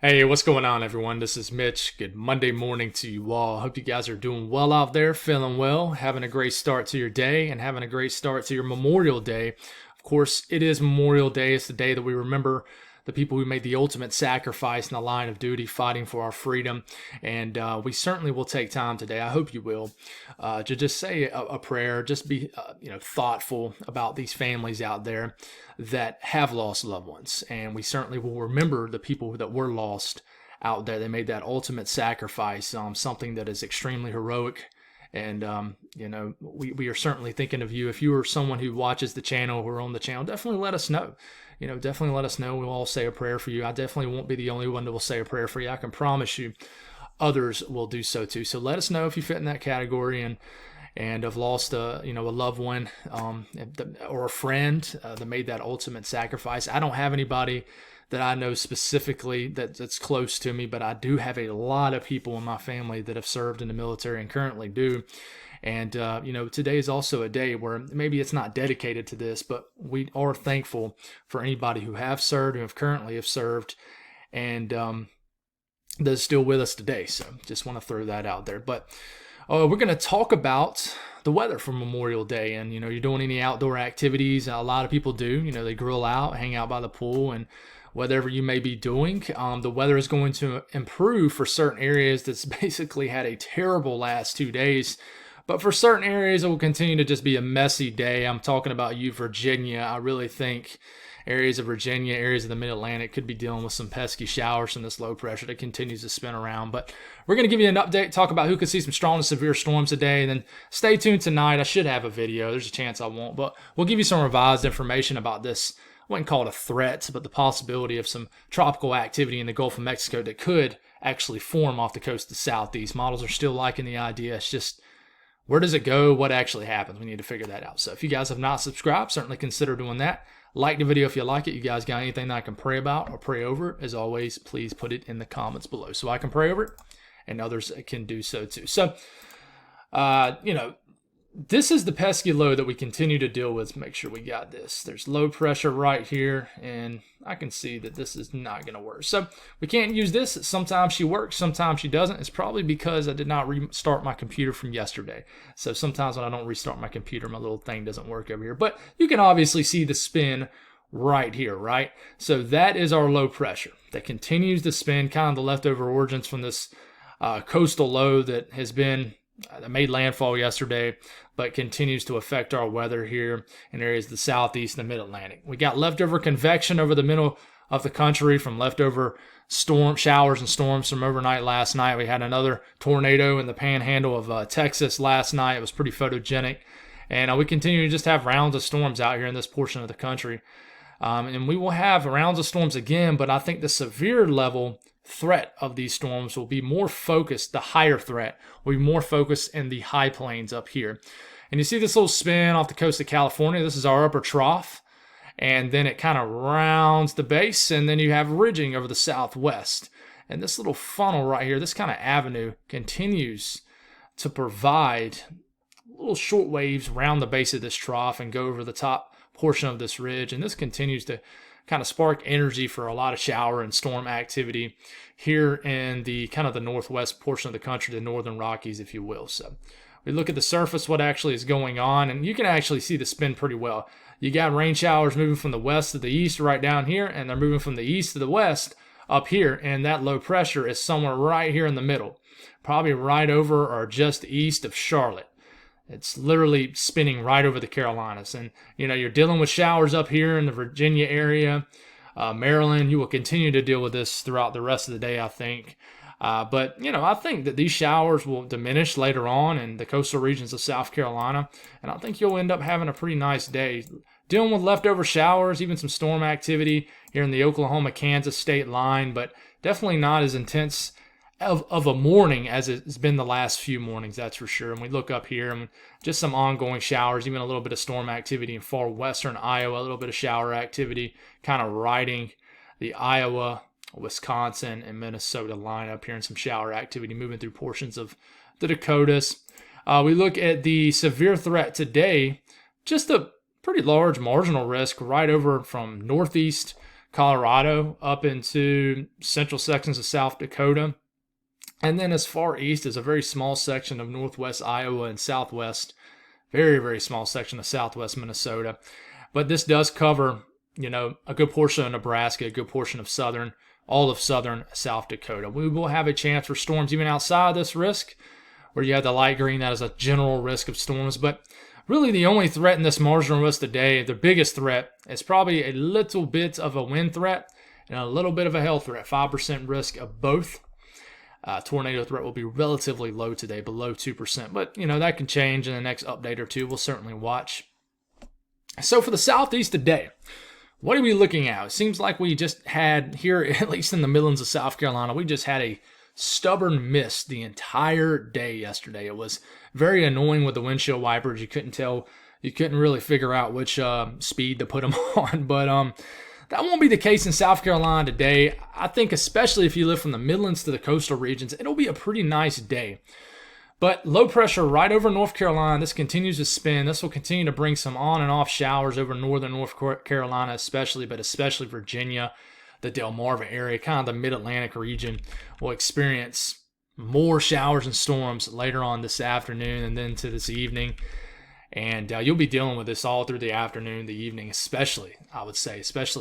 Hey, what's going on, everyone? This is Mitch. Good Monday morning to you all. Hope you guys are doing well out there, feeling well, having a great start to your day, and having a great start to your Memorial Day. Of course, it is Memorial Day. It's the day that we remember the people who made the ultimate sacrifice in the line of duty fighting for our freedom. And we certainly will take time today, I hope you will, to just say a prayer, just be thoughtful about these families out there that have lost loved ones. And we certainly will remember the people that were lost out there. They made that ultimate sacrifice, something that is extremely heroic. And, we are certainly thinking of you. If you are someone who watches the channel or on the channel, definitely let us know. Definitely let us know. We'll all say a prayer for you. I definitely won't be the only one that will say a prayer for you. I can promise you others will do so too. So let us know if you fit in that category and have lost a loved one or a friend that made that ultimate sacrifice. I don't have anybody that I know specifically that's close to me, but I do have a lot of people in my family that have served in the military and currently do. And, today is also a day where maybe it's not dedicated to this, but we are thankful for anybody who have served, who currently have served, and that is still with us today. So just want to throw that out there. But we're going to talk about the weather for Memorial Day. And, you're doing any outdoor activities. A lot of people do. They grill out, hang out by the pool, and whatever you may be doing. The weather is going to improve for certain areas that's basically had a terrible last 2 days. But for certain areas, it will continue to just be a messy day. I'm talking about you, Virginia. I really think areas of Virginia, areas of the Mid-Atlantic could be dealing with some pesky showers from this low pressure that continues to spin around. But we're going to give you an update, talk about who could see some strong and severe storms today. And then stay tuned tonight. I should have a video. There's a chance I won't. But we'll give you some revised information about this. I wouldn't call it a threat, but the possibility of some tropical activity in the Gulf of Mexico that could actually form off the coast of the southeast. Models are still liking the idea. It's just, where does it go? What actually happens? We need to figure that out. So if you guys have not subscribed, certainly consider doing that. Like the video if you like it. You guys got anything that I can pray about or pray over? As always, please put it in the comments below so I can pray over it and others can do so too. So, this is the pesky low that we continue to deal with. Make sure we got this. There's low pressure right here, and I can see that this is not going to work. So we can't use this. Sometimes she works, sometimes she doesn't. It's probably because I did not restart my computer from yesterday. So sometimes when I don't restart my computer, my little thing doesn't work over here. But you can obviously see the spin right here, right? So that is our low pressure that continues to spin, kind of the leftover origins from this coastal low that has been that made landfall yesterday, but continues to affect our weather here in areas of the southeast and the mid-Atlantic. We got leftover convection over the middle of the country from leftover storm showers and storms from overnight last night. We had another tornado in the panhandle of Texas last night. It was pretty photogenic. And we continue to just have rounds of storms out here in this portion of the country. And we will have rounds of storms again, but I think the severe level threat of these storms will be more focused. The higher threat will be more focused in the high plains up here. And you see this little spin off the coast of California. This is our upper trough. And then it kind of rounds the base, and then you have ridging over the southwest. And this little funnel right here, this kind of avenue, continues to provide little short waves around the base of this trough and go over the top portion of this ridge. And this continues to kind of spark energy for a lot of shower and storm activity here in the kind of the northwest portion of the country, the northern Rockies, if you will. So we look at the surface, what actually is going on, and you can actually see the spin pretty well. You got rain showers moving from the west to the east right down here, and they're moving from the east to the west up here, and that low pressure is somewhere right here in the middle, probably right over or just east of Charlotte. It's literally spinning right over the Carolinas. And, you're dealing with showers up here in the Virginia area, Maryland. You will continue to deal with this throughout the rest of the day, I think. But I think that these showers will diminish later on in the coastal regions of South Carolina. And I think you'll end up having a pretty nice day. Dealing with leftover showers, even some storm activity here in the Oklahoma-Kansas state line, but definitely not as intense of a morning as it's been the last few mornings, that's for sure. And we look up here and just some ongoing showers, even a little bit of storm activity in far western Iowa, a little bit of shower activity kind of riding the Iowa, Wisconsin, and Minnesota line up here, and some shower activity moving through portions of the Dakotas. We look at the severe threat today, just a pretty large marginal risk right over from northeast Colorado up into central sections of South Dakota. And then as far east as a very small section of northwest Iowa and southwest, very, very small section of southwest Minnesota. But this does cover, a good portion of Nebraska, a good portion of all of southern South Dakota. We will have a chance for storms even outside of this risk, where you have the light green, that is a general risk of storms. But really the only threat in this marginal risk today, the biggest threat, is probably a little bit of a wind threat and a little bit of a hail threat, 5% risk of both. Tornado threat will be relatively low today, below 2%. But, that can change in the next update or two. We'll certainly watch. So for the southeast today, what are we looking at? It seems like we just had here, at least in the Midlands of South Carolina, we just had a stubborn mist the entire day yesterday. It was very annoying with the windshield wipers. You couldn't really figure out which speed to put them on. But that won't be the case in South Carolina today. I think especially if you live from the Midlands to the coastal regions, it'll be a pretty nice day. But low pressure right over North Carolina, this continues to spin. This will continue to bring some on and off showers over northern North Carolina especially, but especially Virginia, the Delmarva area, kind of the mid-Atlantic region, will experience more showers and storms later on this afternoon and then to this evening. And you'll be dealing with this all through the afternoon, the evening, especially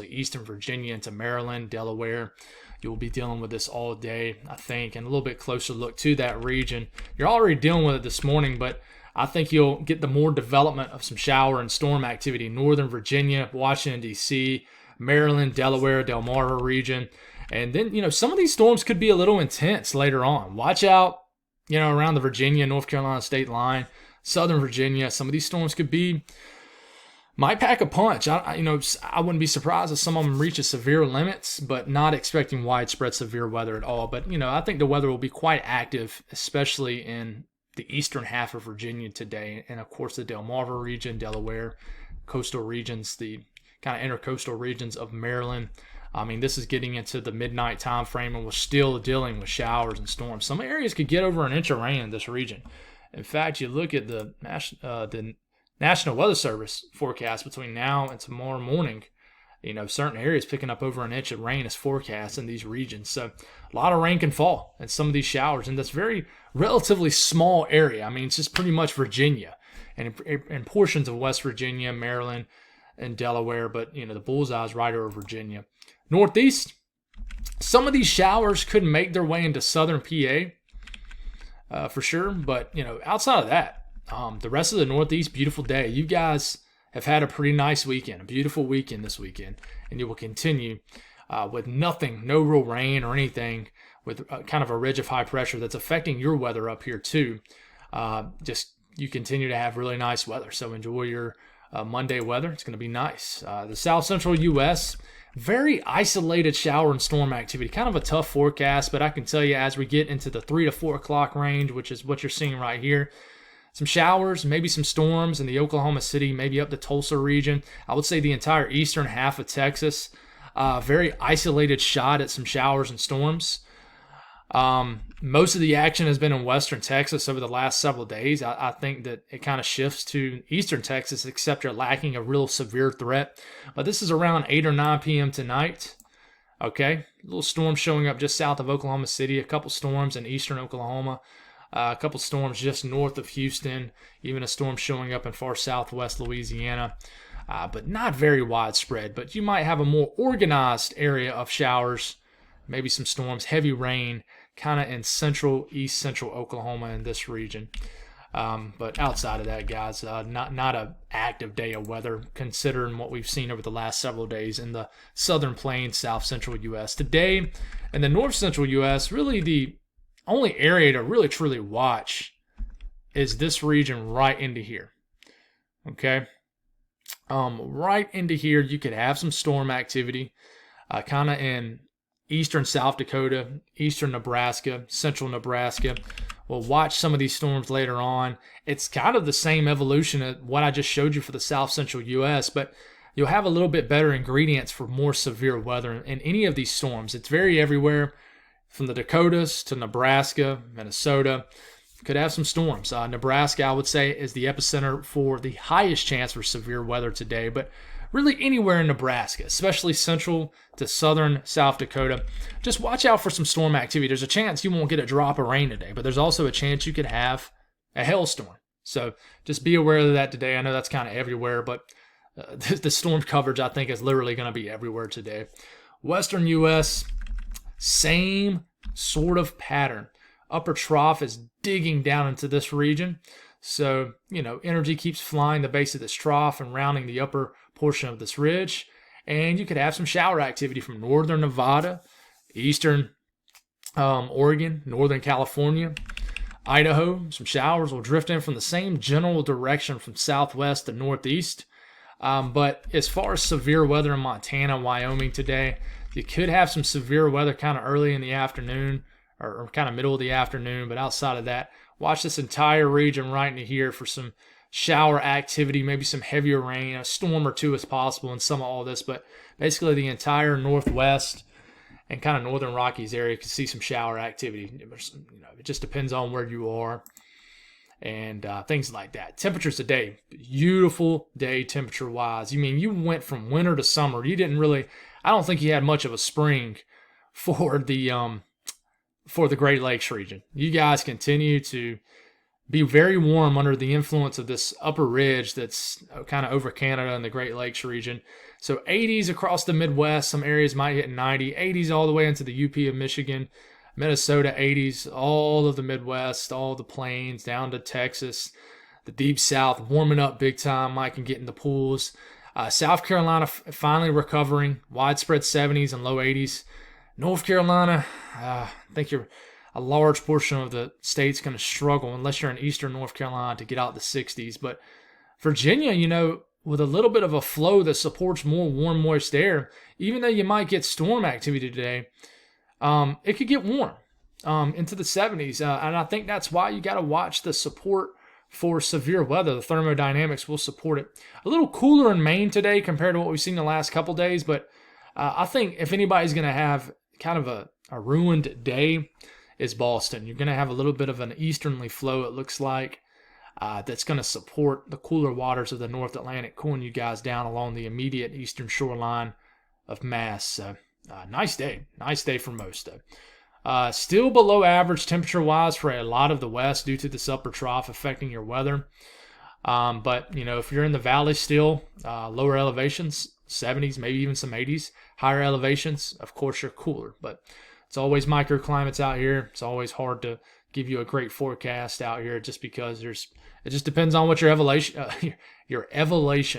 eastern Virginia into Maryland, Delaware. You'll be dealing with this all day, I think, and a little bit closer look to that region. You're already dealing with it this morning, but I think you'll get the more development of some shower and storm activity in northern Virginia, Washington, D.C., Maryland, Delaware, Delmarva region. And then, some of these storms could be a little intense later on. Watch out, around the Virginia, North Carolina state line. Southern Virginia, some of these storms might pack a punch. I wouldn't be surprised if some of them reach severe limits, but not expecting widespread severe weather at all. But, I think the weather will be quite active, especially in the eastern half of Virginia today. And, of course, the Delmarva region, Delaware, coastal regions, the kind of intercoastal regions of Maryland. This is getting into the midnight time frame, and we're still dealing with showers and storms. Some areas could get over an inch of rain in this region. In fact, you look at the National Weather Service forecast between now and tomorrow morning, certain areas picking up over an inch of rain is forecast in these regions. So a lot of rain can fall in some of these showers in this very relatively small area. It's just pretty much Virginia and portions of West Virginia, Maryland, and Delaware. But, the bullseye is right over Virginia. Northeast, some of these showers could make their way into southern PA. For sure, but outside of that, the rest of the Northeast, beautiful day. You guys have had a pretty nice weekend, a beautiful weekend this weekend, and you will continue with no real rain or anything, with kind of a ridge of high pressure that's affecting your weather up here too. You continue to have really nice weather, so enjoy your Monday weather. It's going to be nice. The South Central U.S., very isolated shower and storm activity. Kind of a tough forecast, but I can tell you as we get into the 3 to 4 o'clock range, which is what you're seeing right here, some showers, maybe some storms in the Oklahoma City, maybe up the Tulsa region. I would say the entire eastern half of Texas, very isolated shot at some showers and storms. Most of the action has been in western Texas over the last several days. I think that it kind of shifts to eastern Texas, except you're lacking a real severe threat. But this is around 8 or 9 p.m. tonight. Okay, a little storm showing up just south of Oklahoma City, a couple storms in eastern Oklahoma, a couple storms just north of Houston, even a storm showing up in far southwest Louisiana. But not very widespread. But you might have a more organized area of showers, maybe some storms, heavy rain, kind of in east central Oklahoma in this region. But outside of that, guys, not an active day of weather considering what we've seen over the last several days in the southern plains, south central U.S. Today, in the north central U.S., really the only area to really truly watch is this region right into here. Okay? Right into here, you could have some storm activity, kind of in eastern South Dakota, eastern Nebraska, central Nebraska. We'll watch some of these storms later on. It's kind of the same evolution of what I just showed you for the south central U.S., but you'll have a little bit better ingredients for more severe weather in any of these storms. It's very everywhere, from the Dakotas to Nebraska, Minnesota. Could have some storms. Nebraska, I would say, is the epicenter for the highest chance for severe weather today, but really anywhere in Nebraska, especially central to southern South Dakota. Just watch out for some storm activity. There's a chance you won't get a drop of rain today, but there's also a chance you could have a hailstorm. So just be aware of that today. I know that's kind of everywhere, but the storm coverage, I think, is literally going to be everywhere today. Western U.S., same sort of pattern. Upper trough is digging down into this region. So, energy keeps flying the base of this trough and rounding the upper portion of this ridge. And you could have some shower activity from northern Nevada, eastern Oregon, northern California, Idaho. Some showers will drift in from the same general direction from southwest to northeast. But as far as severe weather in Montana, Wyoming today, you could have some severe weather kind of early in the afternoon or kind of middle of the afternoon. But outside of that, watch this entire region right into here for some shower activity, maybe some heavier rain, a storm or two is possible in some of all this. But basically the entire northwest and kind of northern Rockies area could see some shower activity. It just depends on where you are and things like that. Temperatures today, beautiful day temperature-wise. You went from winter to summer. You didn't really, I don't think you had much of a spring for the Great Lakes region. You guys continue to be very warm under the influence of this upper ridge that's kind of over Canada and the Great Lakes region. So 80s across the Midwest. Some areas might hit 90. 80s all the way into the UP of Michigan. Minnesota 80s, all of the Midwest, all the plains, down to Texas. The deep South warming up big time. Mike can get in the pools. South Carolina finally recovering. Widespread 70s and low 80s. North Carolina, I think a large portion of the state's going to struggle unless you're in eastern North Carolina to get out the 60s. But Virginia, with a little bit of a flow that supports more warm, moist air, even though you might get storm activity today, it could get warm into the 70s. And I think that's why you got to watch the support for severe weather. The thermodynamics will support it. A little cooler in Maine today compared to what we've seen the last couple days. But I think if anybody's going to have kind of a ruined day, is Boston. You're going to have a little bit of an easterly flow, it looks like, that's going to support the cooler waters of the North Atlantic, cooling you guys down along the immediate eastern shoreline of Mass. So, nice day. Nice day for most, though. Still below average temperature-wise for a lot of the West due to this upper trough affecting your weather. But, if you're in the valley still, lower elevations, 70s, maybe even some 80s. Higher elevations, of course, you're cooler. But it's always microclimates out here. It's always hard to give you a great forecast out here just because it just depends on what your elevation.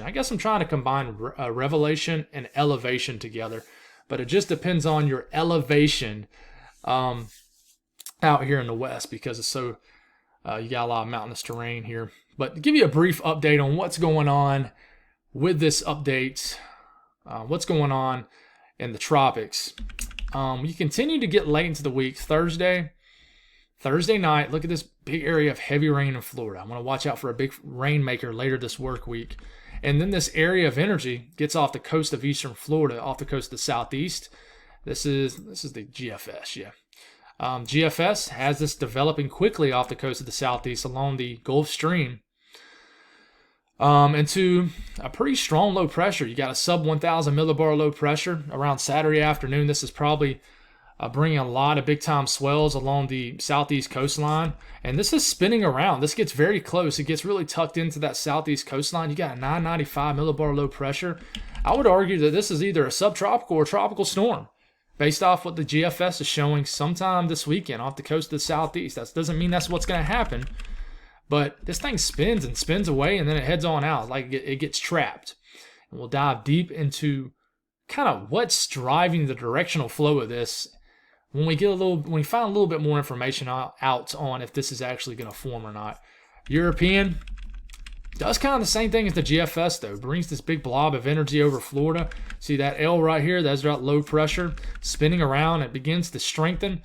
I guess I'm trying to combine revelation and elevation together. But it just depends on your elevation out here in the West because it's so you got a lot of mountainous terrain here. But to give you a brief update on what's going on with this update, what's going on in the tropics. You continue to get late into the week. Thursday night, look at this big area of heavy rain in Florida. I'm going to watch out for a big rainmaker later this work week. And then this area of energy gets off the coast of eastern Florida, off the coast of the southeast. This is the GFS, yeah. GFS has this developing quickly off the coast of the southeast along the Gulf Stream into a pretty strong low pressure. You got a sub 1,000 millibar low pressure around Saturday afternoon. This is probably bringing a lot of big-time swells along the southeast coastline. And this is spinning around. This gets very close. It gets really tucked into that southeast coastline. You got a 995 millibar low pressure. I would argue that this is either a subtropical or tropical storm based off what the GFS is showing sometime this weekend off the coast of the southeast. That doesn't mean that's what's going to happen. But this thing spins and spins away, and then it heads on out. Like it gets trapped. And we'll dive deep into kind of what's driving the directional flow of this when we find a little bit more information out on if this is actually going to form or not. European does kind of the same thing as the GFS, though. Brings this big blob of energy over Florida. See that L right here? That's that low pressure spinning around. It begins to strengthen.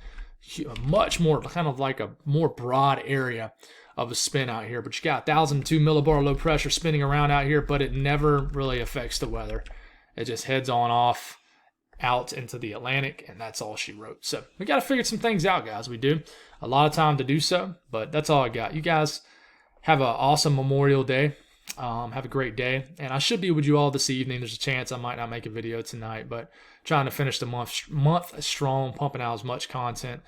Much more, kind of like a more broad area of a spin out here. But you got 1,002 millibar low pressure spinning around out here, but it never really affects the weather. It just heads on off out into the Atlantic, and that's all she wrote. So we got to figure some things out, guys. We do. A lot of time to do so, but that's all I got. You guys have an awesome Memorial Day. Have a great day. And I should be with you all this evening. There's a chance I might not make a video tonight, but trying to finish the month strong, pumping out as much content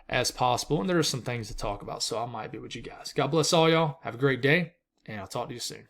as possible. And there are some things to talk about, so I might be with you guys. God bless all y'all. Have a great day, and I'll talk to you soon.